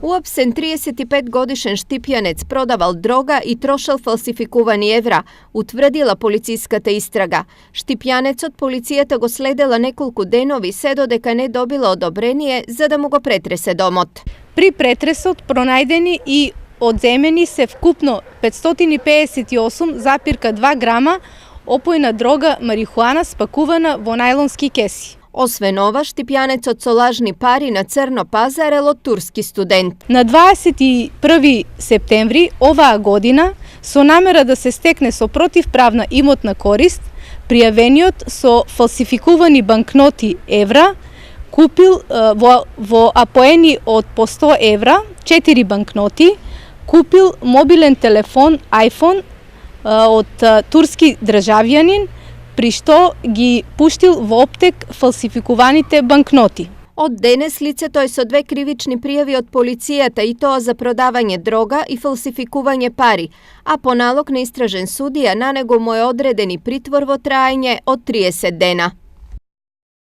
Uapsen 35-godišen Štipjanec prodaval droga i trošal falsifikovani evra, utvrdila policijskата istraga. Štipjanec od policijeta go sledila nekoliko denovi се додека не добила одобрение за да му го претресе домот. При претресот пронајдени и одземени се вкупно 558,2 грама опојна дрога марихуана спакувана во најлонски кеси. Освен ова, Štipjanecот со лажни пари на црно пазарел од турски студент. На 21 септември оваа година, со намера да се стекне со противправна имотна корист, пријавениот со фалсификувани банкноти евра купил во апоени од по 100 евра 4 банкноти, купил мобилен телефон iPhone од турски државјанин, при што ги пуштил во оптек фалсификуваните банкноти. Од денес лицето е со 2 кривични пријави од полицијата и тоа за продавање дрога и фалсификување пари, а по налог на истражен судија на него му е одреден и притвор во траење од 30 дена.